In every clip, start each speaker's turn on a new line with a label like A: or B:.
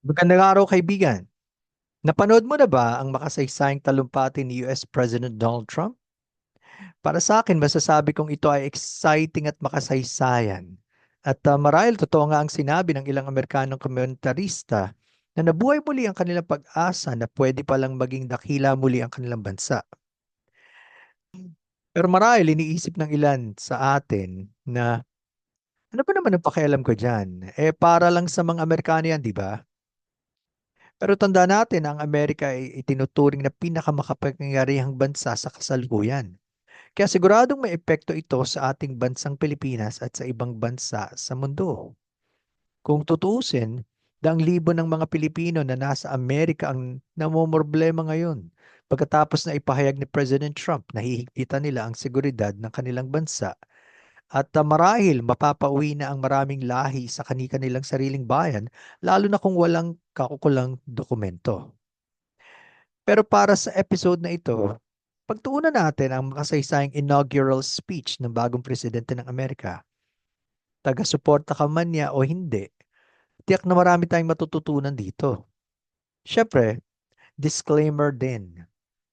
A: Magandang araw, kaibigan. Napanood mo na ba ang makasaysayang talumpati ni US President Donald Trump? Para sa akin, masasabi kong ito ay exciting at makasaysayan. At marahil totoo nga ang sinabi ng ilang Amerikanong komentarista na nabuhay muli ang kanilang pag-asa na pwede palang maging dakila muli ang kanilang bansa. Pero marahil iniisip ng ilan sa atin na ano ba naman ang pakialam ko dyan? Para lang sa mga Amerikano yan, di ba? Pero tanda natin na ang Amerika ay itinuturing na pinakamakapangyarihang bansa sa kasalukuyan. Kaya siguradong may epekto ito sa ating bansang Pilipinas at sa ibang bansa sa mundo. Kung tutuusin, daang libo ng mga Pilipino na nasa Amerika ang namomroblema ngayon pagkatapos na ipahayag ni President Trump na hihigpitan nila ang seguridad ng kanilang bansa at marahil mapapauwi na ang maraming lahi sa kani-kanilang sariling bayan, lalo na kung walang kakukulang dokumento. Pero para sa episode na ito, pagtuunan natin ang makasaysayang inaugural speech ng bagong presidente ng Amerika. Taga-suporta ka man niya o hindi, tiyak na marami tayong matututunan dito. Siyempre, disclaimer din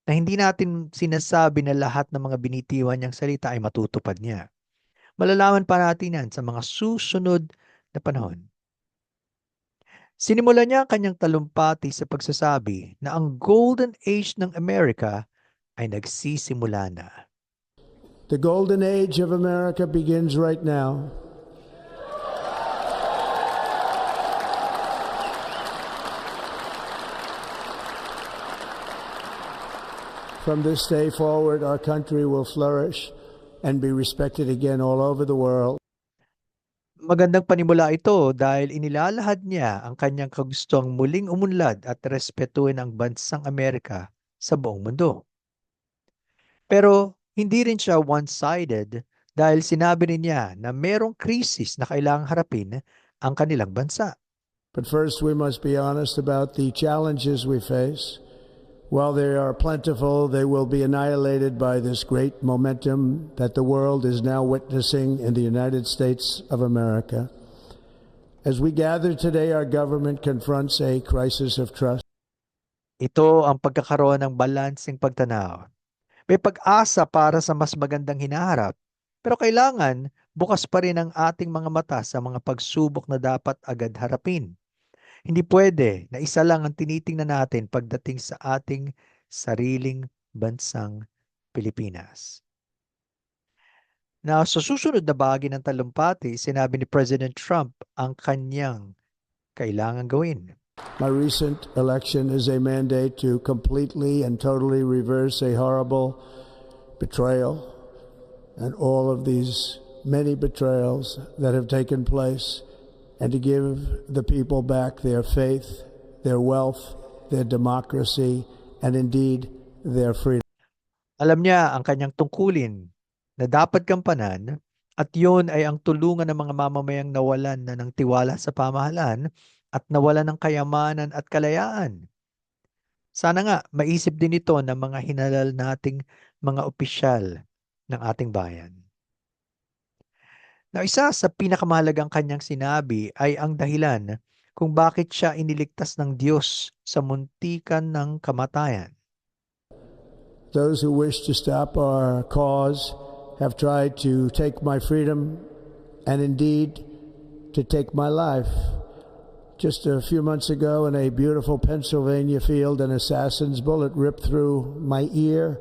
A: na hindi natin sinasabi na lahat ng mga binitiwan niyang salita ay matutupad niya. Malalaman pa natin yan sa mga susunod na panahon. Sinimulan niya ang kanyang talumpati sa pagsasabi na ang Golden Age ng Amerika ay nagsisimula na.
B: The golden age of America begins right now. From this day forward, our country will flourish and be respected again all over the world.
A: Magandang panimula ito dahil inilalahad niya ang kanyang kagustuhang muling umunlad at respetuhin ang bansang Amerika sa buong mundo. Pero hindi rin siya one-sided dahil sinabi rin niya na merong krisis na kailangang harapin ang kanilang bansa.
B: But first, we must be honest about the challenges we face. While they are plentiful, they will be annihilated by this great momentum that the world is now witnessing in the United States of America. As we gather today, our government confronts a crisis of trust.
A: Ito ang pagkakaroon ng balanseng pagtanaw. May pag-asa para sa mas magandang hinaharap, pero kailangan bukas pa rin ang ating mga mata sa mga pagsubok na dapat agad harapin. Hindi pwede na isa lang ang tinitingnan natin pagdating sa ating sariling bansang Pilipinas. Na sa susunod na bahagi ng talumpati, sinabi ni President Trump ang kanyang kailangan gawin.
B: My recent election is a mandate to completely and totally reverse a horrible betrayal and all of these many betrayals that have taken place, and to give the people back their faith, their wealth, their democracy, and indeed their freedom.
A: Alam niya ang kanyang tungkulin na dapat gampanan at yun ay ang tulungan ng mga mamamayang nawalan na ng tiwala sa pamahalaan at nawalan ng kayamanan at kalayaan. Sana nga maisip din ito ng mga hinalal nating mga opisyal ng ating bayan. Na isa sa pinakamahalagang kanyang sinabi ay ang dahilan kung bakit siya iniligtas ng Diyos sa muntikan ng kamatayan.
B: Those who wish to stop our cause have tried to take my freedom and indeed to take my life. Just a few months ago in a beautiful Pennsylvania field, an assassin's bullet ripped through my ear.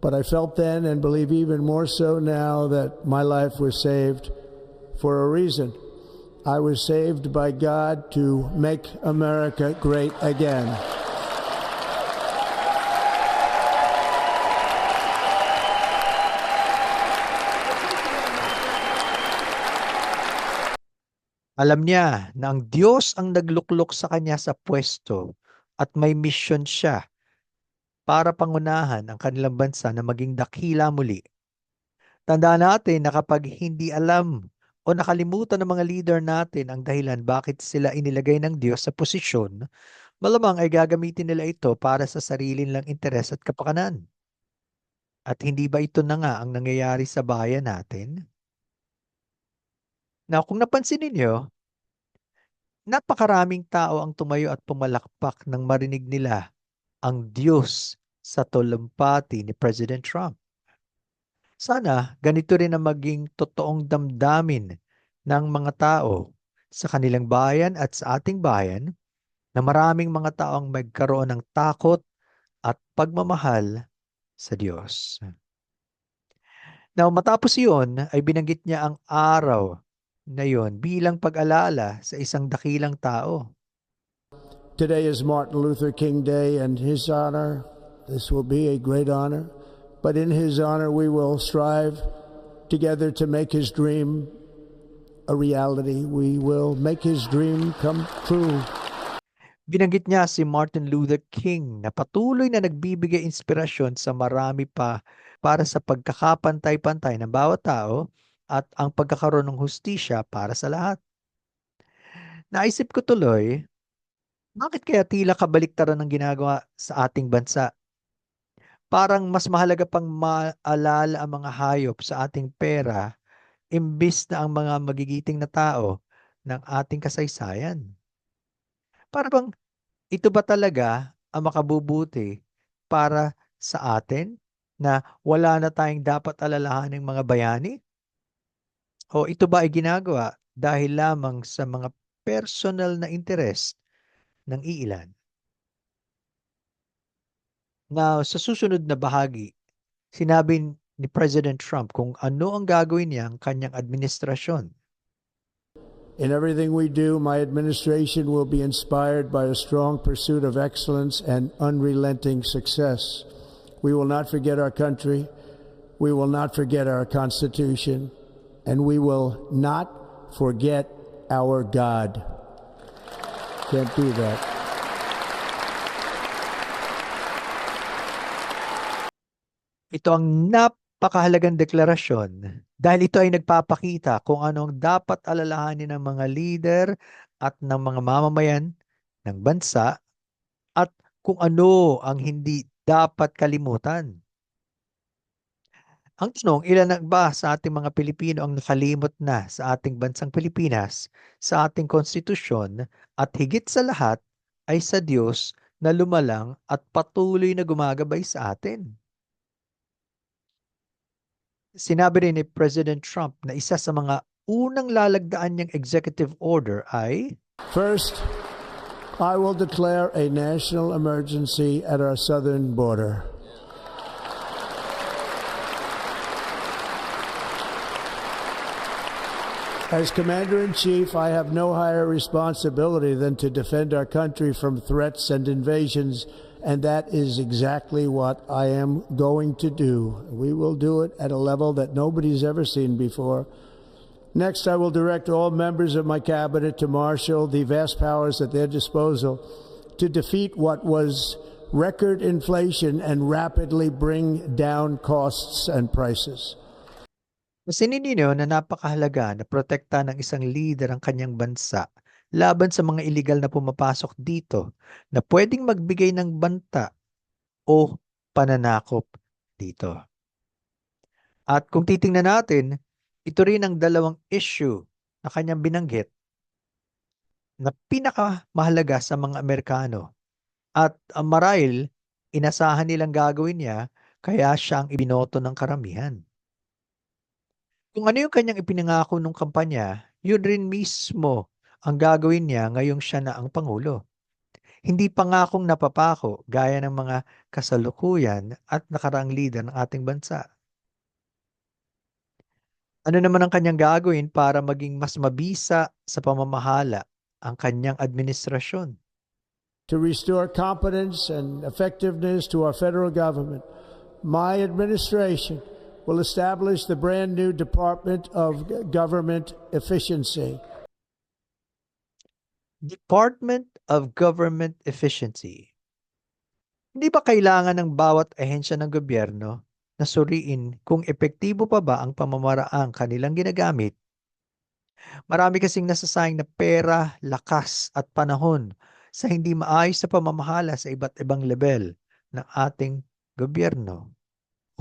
B: But I felt then, and believe even more so now, that my life was saved for a reason. I was saved by God to make America great again.
A: Alam niya na ang Diyos ang nagluklok sa kanya sa pwesto at may misyon siya para pangunahan ang kanilang bansa na maging dakila muli. Tandaan natin na kapag hindi alam o nakalimutan ng mga leader natin ang dahilan bakit sila inilagay ng Diyos sa posisyon, malamang ay gagamitin nila ito para sa sarili nilang interes at kapakanan. At hindi ba ito na nga ang nangyayari sa bayan natin? Na kung napansin ninyo, Napakaraming tao ang tumayo at pumalakpak nang marinig nila ang Diyos sa talumpati ni President Trump. Sana ganito rin ang maging totoong damdamin ng mga tao sa kanilang bayan at sa ating bayan, na maraming mga tao ang magkaroon ng takot at pagmamahal sa Diyos. Now, matapos iyon ay binanggit niya ang araw na yon bilang pag-alala sa isang dakilang tao.
B: Today is Martin Luther King Day, and his honor, this will be a great honor, but in his honor we will strive together to make his dream a reality. We will make his dream come true.
A: Binanggit niya si Martin Luther King na patuloy na nagbibigay inspirasyon sa marami pa para sa pagkakapantay-pantay ng bawat tao at ang pagkakaroon ng hustisya para sa lahat. Naisip ko tuloy, bakit kaya tila kabaliktaran ng ginagawa sa ating bansa? Parang mas mahalaga pang maalala ang mga hayop sa ating pera imbis na ang mga magigiting na tao ng ating kasaysayan. Para bang ito ba talaga ang makabubuti para sa atin na wala na tayong dapat alalahaning mga bayani? O ito ba ay ginagawa dahil lamang sa mga personal na interes ng iilan? Now, sa susunod na bahagi, sinabi ni President Trump kung ano ang gagawin niya ang kanyang administrasyon.
B: In everything we do, my administration will be inspired by a strong pursuit of excellence and unrelenting success. We will not forget our country, we will not forget our Constitution, and we will not forget our God. Can't do that.
A: Ito ang napakahalagang deklarasyon dahil ito ay nagpapakita kung anong dapat alalahanin ng mga leader at ng mga mamamayan ng bansa at kung ano ang hindi dapat kalimutan. Ang tanong, ilan na ba sa ating mga Pilipino ang nakalimot na sa ating bansang Pilipinas, sa ating konstitusyon, at higit sa lahat ay sa Diyos na lumalang at patuloy na gumagabay sa atin? Sinabi rin ni President Trump na isa sa mga unang lalagdaan niyang executive order ay
B: First, I will declare a national emergency at our southern border. As Commander-in-Chief, I have no higher responsibility than to defend our country from threats and invasions, and that is exactly what I am going to do. We will do it at a level that nobody's ever seen before. Next, I will direct all members of my cabinet to marshal the vast powers at their disposal to defeat what was record inflation and rapidly bring down costs and prices.
A: Masinin ninyo na napakahalaga na protekta ng isang leader ang kanyang bansa laban sa mga illegal na pumapasok dito na pwedeng magbigay ng banta o pananakop dito. At kung titingnan natin, ito rin ang dalawang issue na kanyang binanggit na pinakamahalaga sa mga Amerikano. At marahil, inasahan nilang gagawin niya, kaya siya ang ibinoto ng karamihan. Kung ano yung kanyang ipinangako nung kampanya, yun rin mismo ang gagawin niya ngayong siya na ang Pangulo. Hindi pangakong napapako gaya ng mga kasalukuyan at nakaraang leader ng ating bansa. Ano naman ang kanyang gagawin para maging mas mabisa sa pamamahala ang kanyang administrasyon?
B: To restore competence and effectiveness to our federal government, my administration will establish the brand new Department of Government Efficiency.
A: Department of Government Efficiency. Hindi ba kailangan ng bawat ahensya ng gobyerno na suriin kung epektibo pa ba ang pamamaraang kanilang ginagamit? Marami kasing nasasayang na pera, lakas at panahon sa hindi maayos sa pamamahala sa iba't ibang level ng ating gobyerno.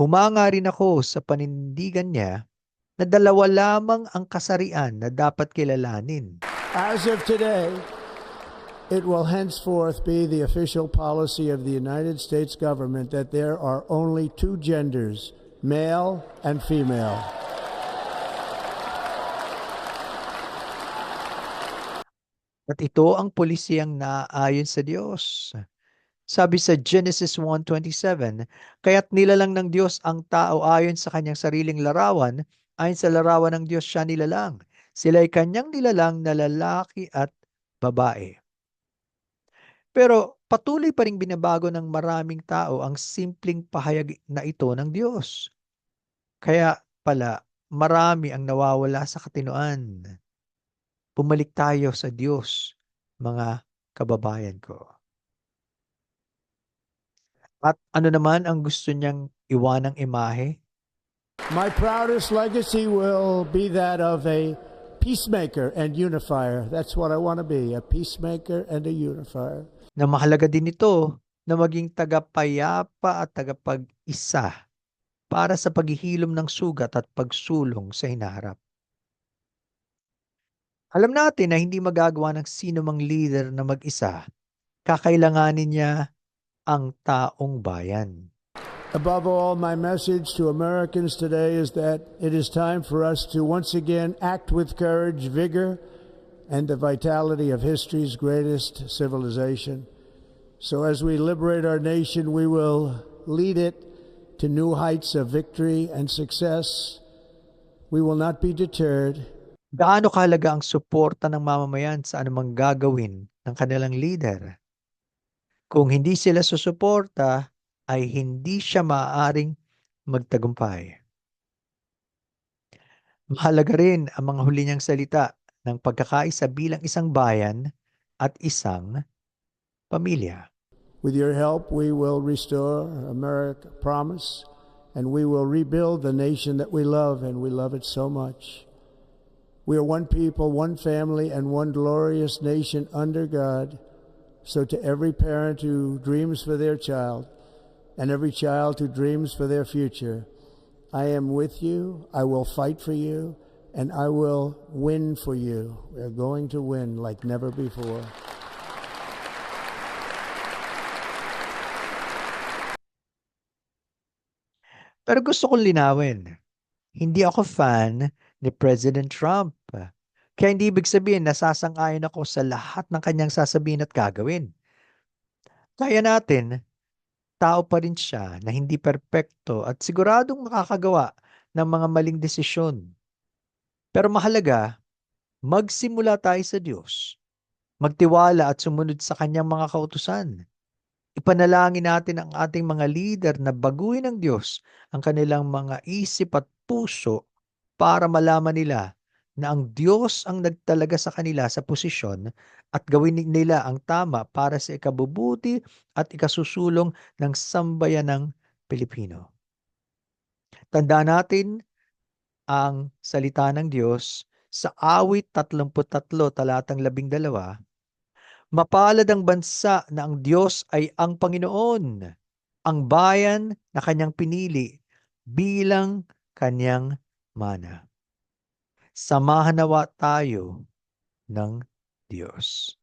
A: Humanga rin ako sa panindigan niya na dalawa lamang ang kasarian na dapat kilalanin.
B: As of today, it will henceforth be the official policy of the United States government that there are only two genders, male and female.
A: At ito ang polisiyang naaayon sa Diyos. Sabi sa Genesis 1:27, kaya't nilalang ng Diyos ang tao ayon sa kanyang sariling larawan, ayon sa larawan ng Diyos siya nilalang. Sila'y kanyang nilalang na lalaki at babae. Pero patuloy pa ring binabago ng maraming tao ang simpleng pahayag na ito ng Diyos. Kaya pala, marami ang nawawala sa katinoan. Bumalik tayo sa Diyos, mga kababayan ko. At ano naman ang gusto niyang iwanang imahe?
B: My proudest legacy will be that of a peacemaker and unifier. That's what I want to be, a peacemaker and a unifier.
A: Na mahalaga din ito na maging tagapayapa at tagapag-isa para sa paghihilom ng sugat at pagsulong sa hinaharap. Alam natin na hindi magagawa ng sino mang leader na mag-isa. Kakailanganin niya ang taong bayan.
B: Above all, my message to Americans today is that it is time for us to once again act with courage, vigor, and the vitality of history's greatest civilization. So as we liberate our nation, we will lead it to new heights of victory and success. We will not be deterred.
A: Gaano kahalaga ang suporta ng mamamayan sa anumang gagawin ng kanilang leader? Kung hindi sila susuporta, ay hindi siya maaaring magtagumpay. Mahalaga rin ang mga huli niyang salita ng pagkakaisa bilang isang bayan at isang pamilya.
B: With your help, we will restore America, promise, and we will rebuild the nation that we love, and we love it so much. We are one people, one family, and one glorious nation under God. So to every parent who dreams for their child, and every child who dreams for their future, I am with you, I will fight for you, and I will win for you. We are going to win like never before.
A: Pero gusto kong linawin, hindi ako fan ni President Trump. Kaya hindi ibig sabihin nasasang-ayon ako sa lahat ng kanyang sasabihin at gagawin. Kaya natin, tao pa rin siya na hindi perpekto at siguradong makakagawa ng mga maling desisyon. Pero mahalaga, magsimula tayo sa Diyos. Magtiwala at sumunod sa kanyang mga kautusan. Ipanalangin natin ang ating mga leader na baguhin ng Diyos ang kanilang mga isip at puso para malaman nila na ang Diyos ang nagtalaga sa kanila sa posisyon at gawin nila ang tama para sa ikabubuti at ikasusulong ng sambayanang Pilipino. Tandaan natin ang salita ng Diyos sa Awit 33 talatang 12. Mapalad ang bansa na ang Diyos ay ang Panginoon, ang bayan na kanyang pinili bilang kanyang mana. Samahan nawa tayo ng Diyos.